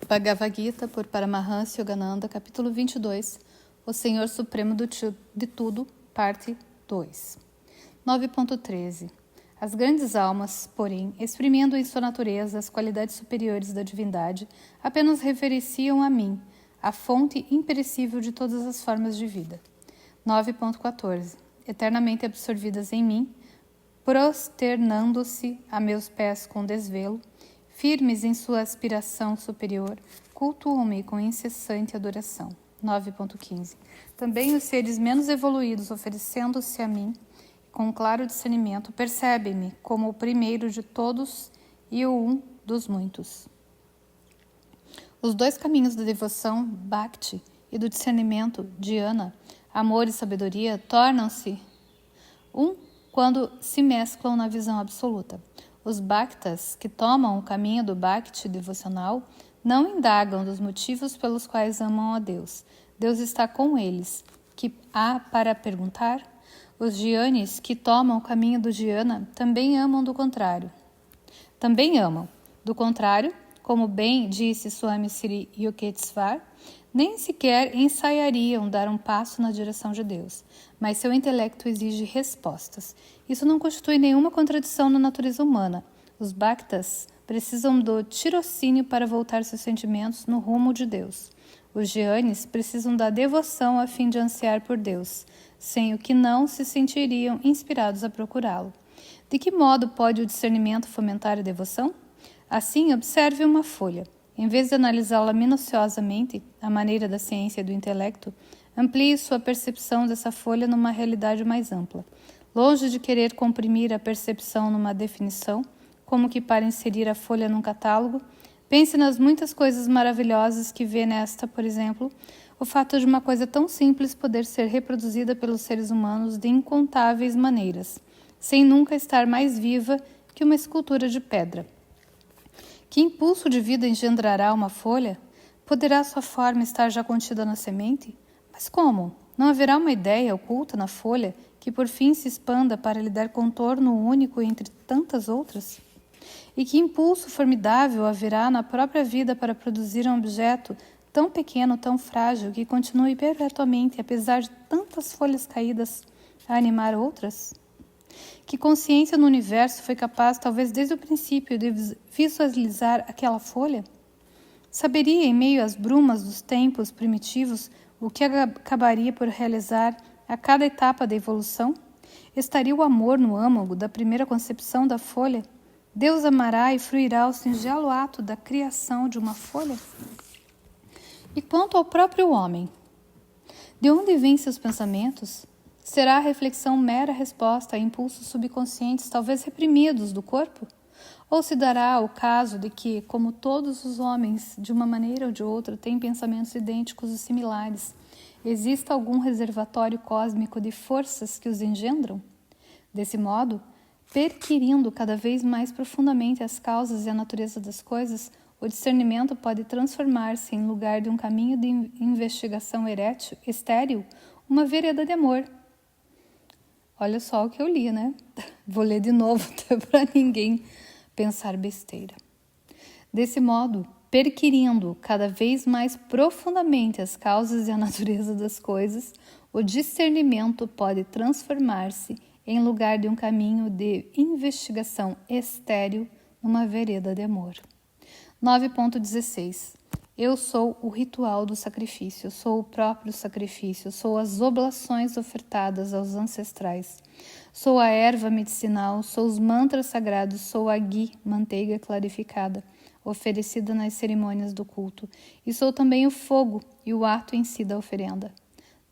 Bhagavad Gita, por Paramahansa Yogananda, capítulo 22, O Senhor Supremo de Tudo, parte 2. 9.13. As grandes almas, porém, exprimindo em sua natureza as qualidades superiores da divindade, apenas referenciam a mim, a fonte imperecível de todas as formas de vida. 9.14. Eternamente absorvidas em mim, prosternando-se a meus pés com desvelo, firmes em sua aspiração superior, cultuam-me com incessante adoração. 9.15. Também os seres menos evoluídos, oferecendo-se a mim, com claro discernimento, percebem-me como o primeiro de todos e o um dos muitos. Os dois caminhos da devoção, Bhakti, e do discernimento, Dhyana, amor e sabedoria, tornam-se um quando se mesclam na visão absoluta. Os Bhaktas, que tomam o caminho do Bhakti devocional, não indagam dos motivos pelos quais amam a Deus. Deus está com eles. Que há para perguntar? Os Dhyanis, que tomam o caminho do Dhyana, também amam do contrário. Do contrário, como bem disse Swami Sri Yukteswar, nem sequer ensaiariam dar um passo na direção de Deus, mas seu intelecto exige respostas. Isso não constitui nenhuma contradição na natureza humana. Os Bhaktas precisam do tirocínio para voltar seus sentimentos no rumo de Deus. Os Dhyanis precisam da devoção a fim de ansiar por Deus, sem o que não se sentiriam inspirados a procurá-lo. De que modo pode o discernimento fomentar a devoção? Assim, observe uma folha. Em vez de analisá-la minuciosamente, à maneira da ciência e do intelecto, amplie sua percepção dessa folha numa realidade mais ampla. Longe de querer comprimir a percepção numa definição, como que para inserir a folha num catálogo, pense nas muitas coisas maravilhosas que vê nesta, por exemplo, o fato de uma coisa tão simples poder ser reproduzida pelos seres humanos de incontáveis maneiras, sem nunca estar mais viva que uma escultura de pedra. Que impulso de vida engendrará uma folha? Poderá sua forma estar já contida na semente? Mas como? Não haverá uma ideia oculta na folha que por fim se expanda para lhe dar contorno único entre tantas outras? E que impulso formidável haverá na própria vida para produzir um objeto tão pequeno, tão frágil, que continue perpetuamente, apesar de tantas folhas caídas, a animar outras? Que consciência no universo foi capaz, talvez desde o princípio, de visualizar aquela folha? Saberia, em meio às brumas dos tempos primitivos, o que acabaria por realizar a cada etapa da evolução? Estaria o amor no âmago da primeira concepção da folha? Deus amará e fruirá o singelo ato da criação de uma folha? E quanto ao próprio homem? De onde vêm seus pensamentos? Será a reflexão mera resposta a impulsos subconscientes, talvez reprimidos, do corpo? Ou se dará o caso de que, como todos os homens, de uma maneira ou de outra, têm pensamentos idênticos e similares, exista algum reservatório cósmico de forças que os engendram? Desse modo, perquirindo cada vez mais profundamente as causas e a natureza das coisas, o discernimento pode transformar-se, em lugar de um caminho de investigação estéril, uma vereda de amor. Olha só o que eu li, né? Vou ler de novo até para ninguém pensar besteira. Desse modo, perquirindo cada vez mais profundamente as causas e a natureza das coisas, o discernimento pode transformar-se, em lugar de um caminho de investigação estéril, numa vereda de amor. 9.16. Eu sou o ritual do sacrifício, sou o próprio sacrifício, sou as oblações ofertadas aos ancestrais, sou a erva medicinal, sou os mantras sagrados, sou a ghee, manteiga clarificada, oferecida nas cerimônias do culto, e sou também o fogo e o ato em si da oferenda.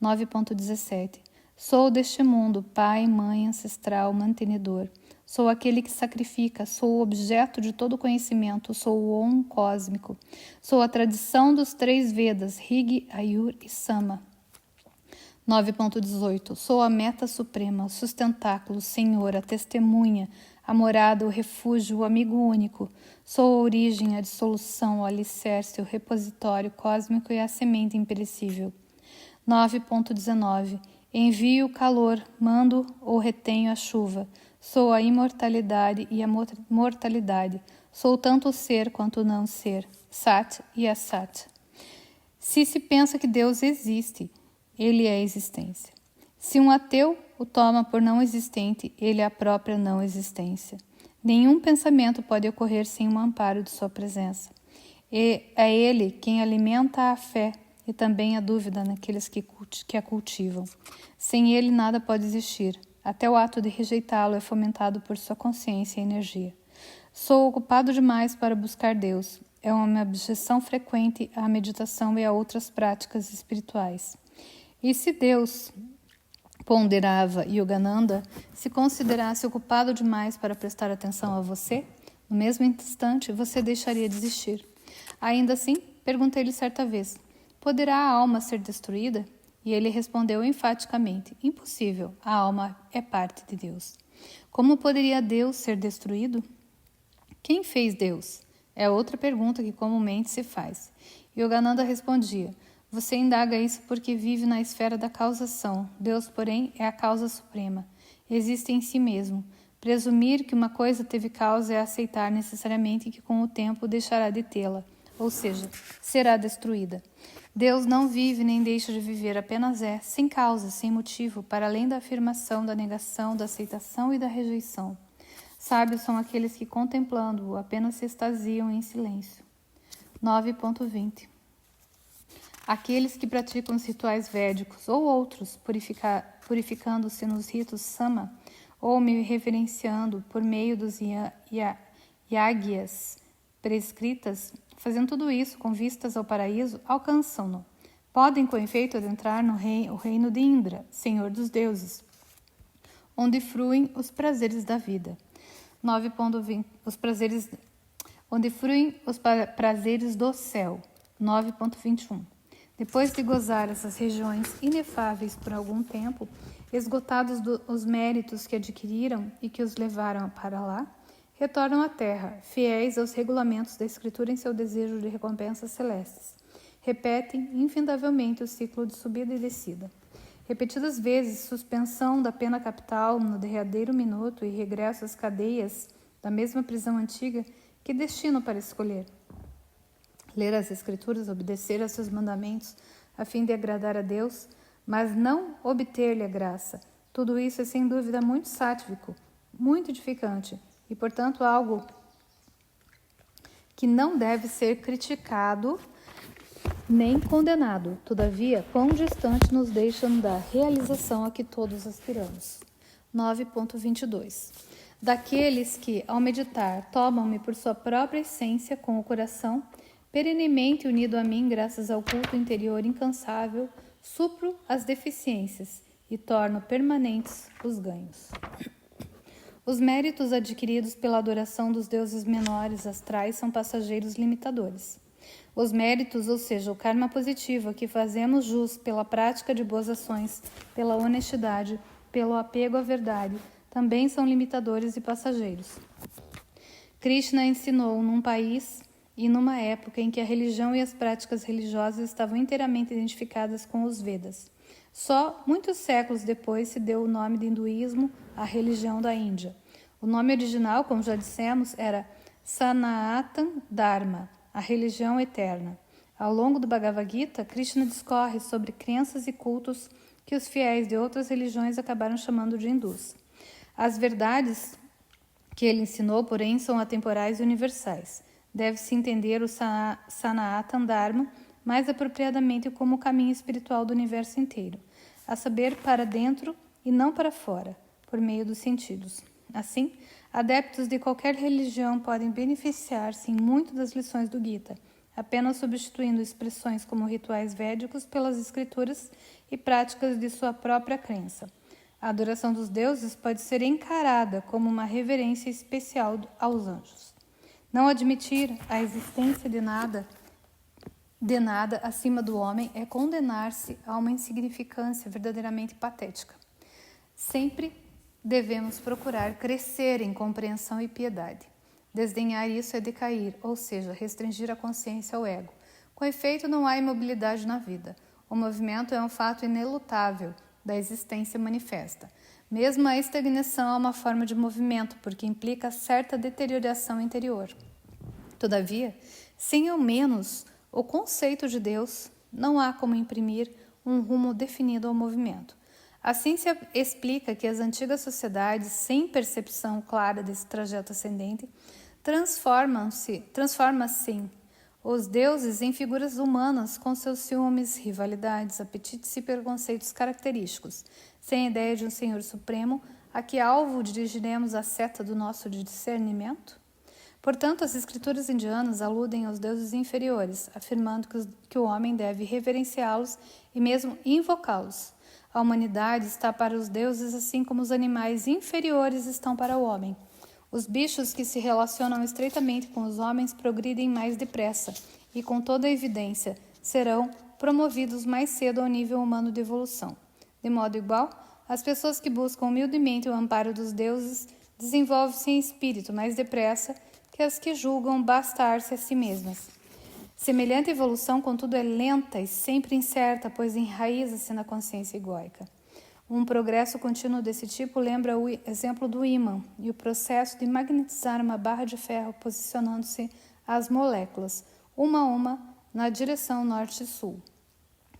9.17. Sou deste mundo, pai, mãe, ancestral, mantenedor. Sou aquele que sacrifica, sou o objeto de todo conhecimento, sou o Om cósmico. Sou a tradição dos 3 Vedas, Rig, Ayur e Sama. 9.18. Sou a meta suprema, o sustentáculo, Senhor, a testemunha, a morada, o refúgio, o amigo único. Sou a origem, a dissolução, o alicerce, o repositório cósmico e a semente imperecível. 9.19. Envio o calor, mando ou retenho a chuva. Sou a imortalidade e a mortalidade. Sou tanto o ser quanto o não ser. Sat e Asat. Se pensa que Deus existe, ele é a existência. Se um ateu o toma por não existente, ele é a própria não existência. Nenhum pensamento pode ocorrer sem um amparo de sua presença. E é ele quem alimenta a fé e também a dúvida naqueles que a cultivam. Sem ele nada pode existir. Até o ato de rejeitá-lo é fomentado por sua consciência e energia. Sou ocupado demais para buscar Deus. É uma objeção frequente à meditação e a outras práticas espirituais. E se Deus, ponderava Yogananda, se considerasse ocupado demais para prestar atenção a você, no mesmo instante você deixaria de existir. Ainda assim, perguntei-lhe certa vez, poderá a alma ser destruída? E ele respondeu enfaticamente, impossível, a alma é parte de Deus. Como poderia Deus ser destruído? Quem fez Deus? É outra pergunta que comumente se faz. Yogananda respondia, você indaga isso porque vive na esfera da causação. Deus, porém, é a causa suprema. Existe em si mesmo. Presumir que uma coisa teve causa é aceitar necessariamente que com o tempo deixará de tê-la, ou seja, será destruída. Deus não vive nem deixa de viver, apenas é, sem causa, sem motivo, para além da afirmação, da negação, da aceitação e da rejeição. Sábios são aqueles que, contemplando-o, apenas se extasiam em silêncio. 9.20 Aqueles que praticam os rituais védicos ou outros, purificando-se nos ritos sama, ou me reverenciando por meio dos yagyas prescritas, fazendo tudo isso com vistas ao paraíso, alcançam-no. Podem, com efeito, adentrar no o reino de Indra, senhor dos deuses, onde fruem os prazeres da vida. 9.20 onde fruem os prazeres do céu. 9.21 Depois de gozar essas regiões inefáveis por algum tempo, esgotados os méritos que adquiriram e que os levaram para lá, retornam à terra, fiéis aos regulamentos da Escritura em seu desejo de recompensas celestes. Repetem infindavelmente o ciclo de subida e descida. Repetidas vezes, suspensão da pena capital no derradeiro minuto e regresso às cadeias da mesma prisão antiga, que destino para escolher? Ler as Escrituras, obedecer a seus mandamentos, a fim de agradar a Deus, mas não obter-lhe a graça. Tudo isso é sem dúvida muito sático, muito edificante, e portanto algo que não deve ser criticado nem condenado. Todavia, quão distante nos deixam da realização a que todos aspiramos. 9.22 Daqueles que, ao meditar, tomam-me por sua própria essência com o coração, perenemente unido a mim graças ao culto interior incansável, supro as deficiências e torno permanentes os ganhos. Os méritos adquiridos pela adoração dos deuses menores astrais são passageiros limitadores. Os méritos, ou seja, o karma positivo a que fazemos jus pela prática de boas ações, pela honestidade, pelo apego à verdade, também são limitadores e passageiros. Krishna ensinou num país e numa época em que a religião e as práticas religiosas estavam inteiramente identificadas com os Vedas. Só muitos séculos depois se deu o nome de hinduísmo à religião da Índia. O nome original, como já dissemos, era Sanatana Dharma, a religião eterna. Ao longo do Bhagavad Gita, Krishna discorre sobre crenças e cultos que os fiéis de outras religiões acabaram chamando de hindus. As verdades que ele ensinou, porém, são atemporais e universais. Deve-se entender o Sanatana Dharma mais apropriadamente como o caminho espiritual do universo inteiro, a saber, para dentro e não para fora, por meio dos sentidos. Assim, adeptos de qualquer religião podem beneficiar-se em muito das lições do Gita, apenas substituindo expressões como rituais védicos pelas escrituras e práticas de sua própria crença. A adoração dos deuses pode ser encarada como uma reverência especial aos anjos. Não admitir a existência de nada acima do homem é condenar-se a uma insignificância verdadeiramente patética. Sempre devemos procurar crescer em compreensão e piedade. Desdenhar isso é decair, ou seja, restringir a consciência ao ego. Com efeito, não há imobilidade na vida. O movimento é um fato inelutável da existência manifesta. Mesmo a estagnação é uma forma de movimento, porque implica certa deterioração interior. Todavia, Sem ao menos o conceito de Deus, não há como imprimir um rumo definido ao movimento. A ciência explica que as antigas sociedades, sem percepção clara desse trajeto ascendente, transformam-se os deuses em figuras humanas com seus ciúmes, rivalidades, apetites e preconceitos característicos, sem a ideia de um Senhor Supremo a que alvo dirigiremos a seta do nosso discernimento? Portanto, as escrituras indianas aludem aos deuses inferiores, afirmando que o homem deve reverenciá-los e mesmo invocá-los. A humanidade está para os deuses assim como os animais inferiores estão para o homem. Os bichos que se relacionam estreitamente com os homens progridem mais depressa e, com toda a evidência, serão promovidos mais cedo ao nível humano de evolução. De modo igual, as pessoas que buscam humildemente o amparo dos deuses desenvolvem-se em espírito mais depressa que as que julgam bastar-se a si mesmas. Semelhante evolução, contudo, é lenta e sempre incerta, pois enraiza-se na consciência egóica. Um progresso contínuo desse tipo lembra o exemplo do ímã e o processo de magnetizar uma barra de ferro posicionando-se as moléculas, uma a uma, na direção norte e sul.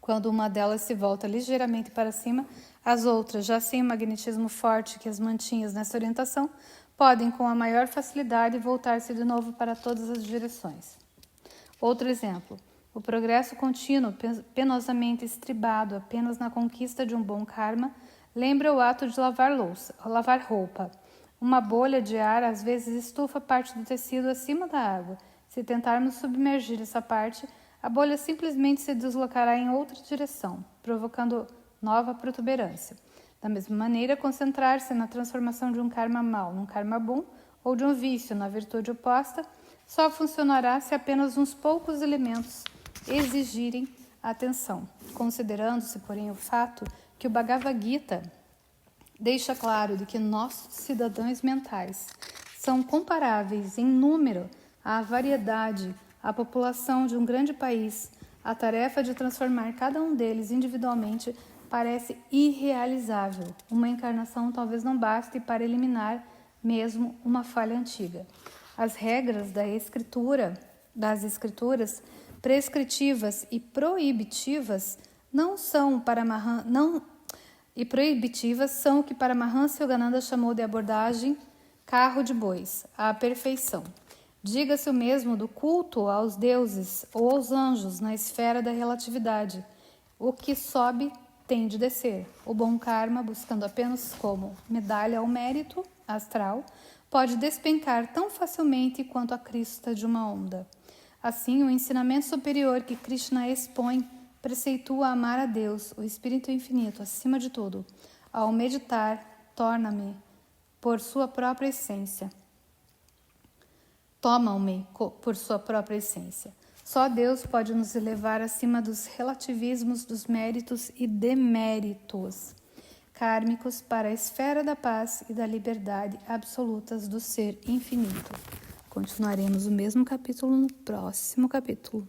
Quando uma delas se volta ligeiramente para cima, as outras, já sem o magnetismo forte que as mantinha nessa orientação, podem com a maior facilidade voltar-se de novo para todas as direções. Outro exemplo, o progresso contínuo, penosamente estribado apenas na conquista de um bom karma, lembra o ato de lavar roupa. Uma bolha de ar às vezes estufa parte do tecido acima da água. Se tentarmos submergir essa parte, a bolha simplesmente se deslocará em outra direção, provocando nova protuberância. Da mesma maneira, concentrar-se na transformação de um karma mau num karma bom ou de um vício na virtude oposta só funcionará se apenas uns poucos elementos exigirem atenção, considerando-se, porém, o fato que o Bhagavad Gita deixa claro de que nossos cidadãos mentais são comparáveis em número à variedade, à população de um grande país. A tarefa de transformar cada um deles individualmente parece irrealizável. Uma encarnação talvez não baste para eliminar mesmo uma falha antiga. As regras das escrituras prescritivas e proibitivas são o que Paramahansa Yogananda chamou de abordagem carro de bois, à perfeição. Diga-se o mesmo do culto aos deuses ou aos anjos na esfera da relatividade. O que sobe tem de descer. O bom karma, buscando apenas como medalha ao mérito astral, pode despencar tão facilmente quanto a crista de uma onda. Assim, o ensinamento superior que Krishna expõe preceitua amar a Deus, o Espírito Infinito, acima de tudo. Ao meditar, torna-me por sua própria essência. Tomam-me por sua própria essência. Só Deus pode nos elevar acima dos relativismos dos méritos e deméritos kármicos para a esfera da paz e da liberdade absolutas do ser infinito. Continuaremos o mesmo capítulo no próximo capítulo.